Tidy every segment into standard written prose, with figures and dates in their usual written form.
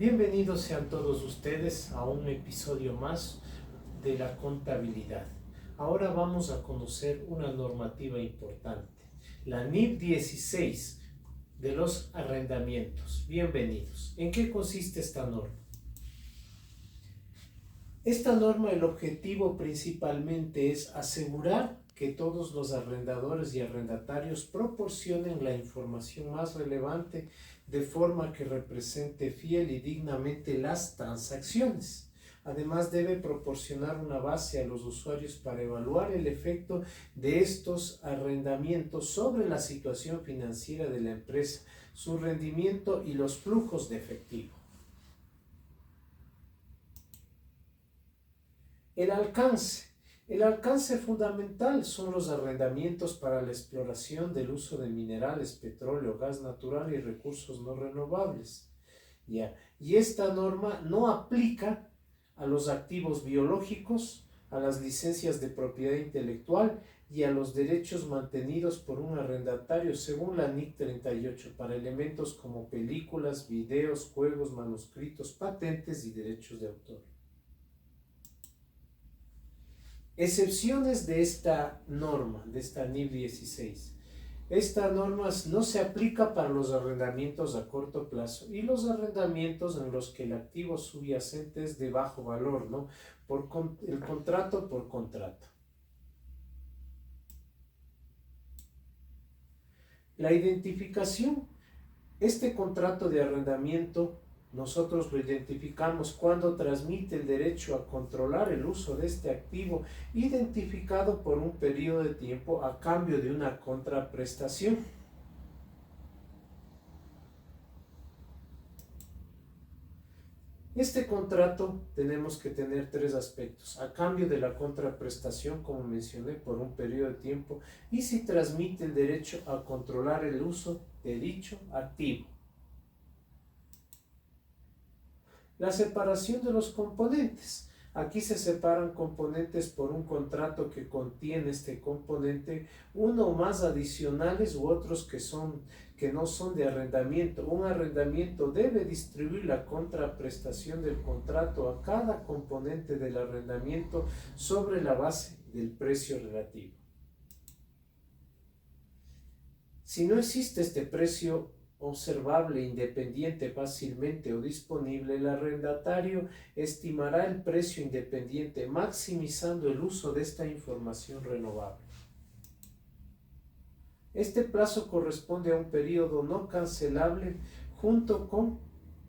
Bienvenidos sean todos ustedes a un episodio más de la contabilidad. Ahora vamos a conocer una normativa importante, la NIF 16 de los arrendamientos. Bienvenidos. ¿En qué consiste esta norma? Esta norma, el objetivo principalmente es asegurar que todos los arrendadores y arrendatarios proporcionen la información más relevante de forma que represente fiel y dignamente las transacciones. Además, debe proporcionar una base a los usuarios para evaluar el efecto de estos arrendamientos sobre la situación financiera de la empresa, su rendimiento y los flujos de efectivo. El alcance. El alcance fundamental son los arrendamientos para la exploración del uso de minerales, petróleo, gas natural y recursos no renovables. Y esta norma no aplica a los activos biológicos, a las licencias de propiedad intelectual y a los derechos mantenidos por un arrendatario según la NIC 38 para elementos como películas, videos, juegos, manuscritos, patentes y derechos de autor. Excepciones de esta norma, de esta NIF 16. Esta norma no se aplica para los arrendamientos a corto plazo y los arrendamientos en los que el activo subyacente es de bajo valor, ¿no? El contrato por contrato. La identificación. Este contrato de arrendamiento nosotros lo identificamos cuando transmite el derecho a controlar el uso de este activo identificado por un periodo de tiempo a cambio de una contraprestación. Este contrato tenemos que tener tres aspectos: a cambio de la contraprestación, como mencioné, por un periodo de tiempo, y si transmite el derecho a controlar el uso de dicho activo. La separación de los componentes. Aquí se separan componentes por un contrato que contiene este componente, uno o más adicionales u otros que no son de arrendamiento. Un arrendamiento debe distribuir la contraprestación del contrato a cada componente del arrendamiento sobre la base del precio relativo. Si no existe este precio observable, independiente, fácilmente o disponible, el arrendatario estimará el precio independiente, maximizando el uso de esta información renovable. Este plazo corresponde a un periodo no cancelable junto con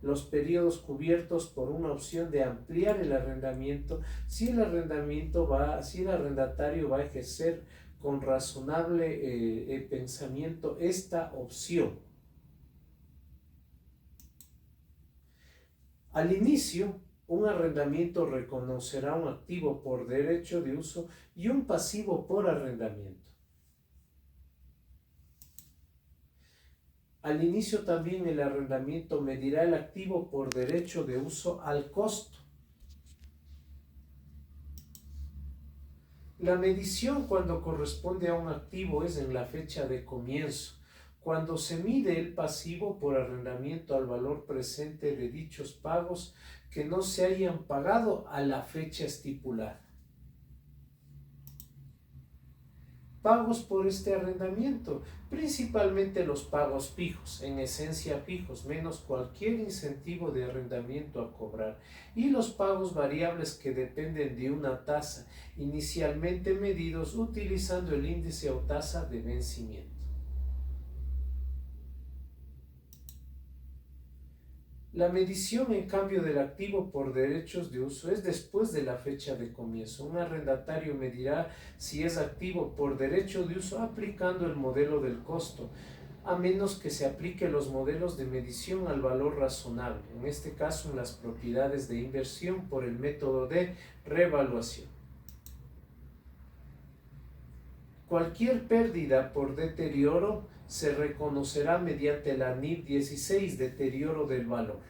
los periodos cubiertos por una opción de ampliar el arrendamiento si el arrendatario va a ejercer con razonable pensamiento esta opción. Al inicio, un arrendamiento reconocerá un activo por derecho de uso y un pasivo por arrendamiento. Al inicio también el arrendamiento medirá el activo por derecho de uso al costo. La medición cuando corresponde a un activo es en la fecha de comienzo, cuando se mide el pasivo por arrendamiento al valor presente de dichos pagos que no se hayan pagado a la fecha estipulada. Pagos por este arrendamiento, principalmente los pagos fijos, en esencia fijos, menos cualquier incentivo de arrendamiento a cobrar, y los pagos variables que dependen de una tasa, inicialmente medidos utilizando el índice o tasa de vencimiento. La medición, en cambio, del activo por derechos de uso es después de la fecha de comienzo. Un arrendatario medirá si es activo por derecho de uso aplicando el modelo del costo, a menos que se aplique los modelos de medición al valor razonable, en este caso en las propiedades de inversión por el método de revaluación. Cualquier pérdida por deterioro se reconocerá mediante la NIF 16, deterioro del valor.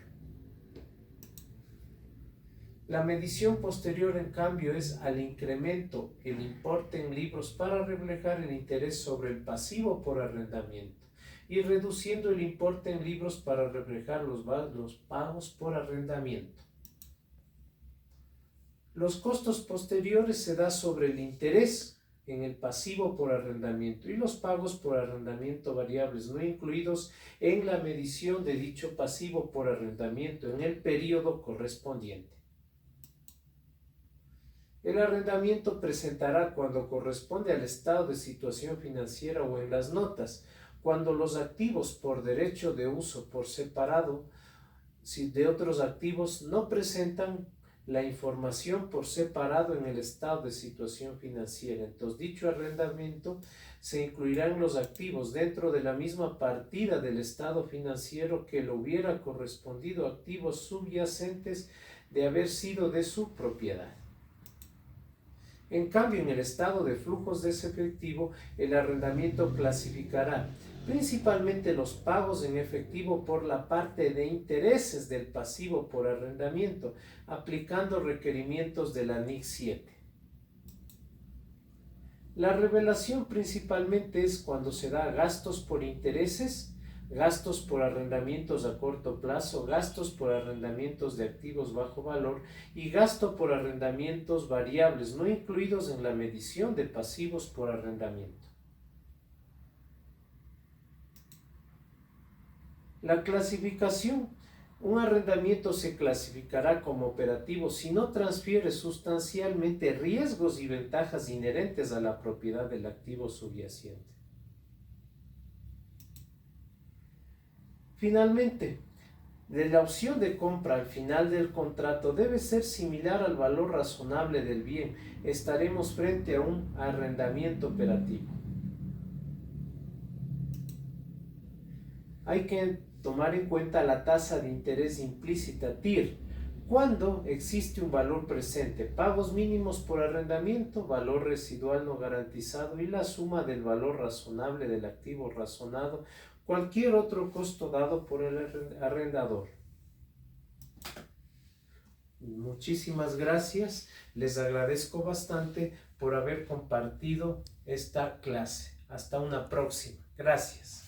La medición posterior, en cambio, es al incremento el importe en libros para reflejar el interés sobre el pasivo por arrendamiento. y reduciendo el importe en libros para reflejar los pagos por arrendamiento. Los costos posteriores se da sobre el interés en el pasivo por arrendamiento y los pagos por arrendamiento variables no incluidos en la medición de dicho pasivo por arrendamiento en el periodo correspondiente. El arrendamiento presentará cuando corresponde al estado de situación financiera o en las notas, cuando los activos por derecho de uso por separado de otros activos no presentan la información por separado en el estado de situación financiera. Entonces, dicho arrendamiento se incluirán los activos dentro de la misma partida del estado financiero que le hubiera correspondido a activos subyacentes de haber sido de su propiedad. En cambio, en el estado de flujos de ese efectivo, el arrendamiento clasificará principalmente los pagos en efectivo por la parte de intereses del pasivo por arrendamiento, aplicando requerimientos de la NIC 7. La revelación principalmente es cuando se da gastos por intereses, gastos por arrendamientos a corto plazo, gastos por arrendamientos de activos bajo valor y gasto por arrendamientos variables no incluidos en la medición de pasivos por arrendamiento. La clasificación. Un arrendamiento se clasificará como operativo si no transfiere sustancialmente riesgos y ventajas inherentes a la propiedad del activo subyacente. Finalmente, de la opción de compra al final del contrato debe ser similar al valor razonable del bien. Estaremos frente a un arrendamiento operativo. Hay que tomar en cuenta la tasa de interés implícita TIR, cuando existe un valor presente, pagos mínimos por arrendamiento, valor residual no garantizado y la suma del valor razonable del activo razonado, cualquier otro costo dado por el arrendador. Muchísimas gracias, les agradezco bastante por haber compartido esta clase. Hasta una próxima. Gracias.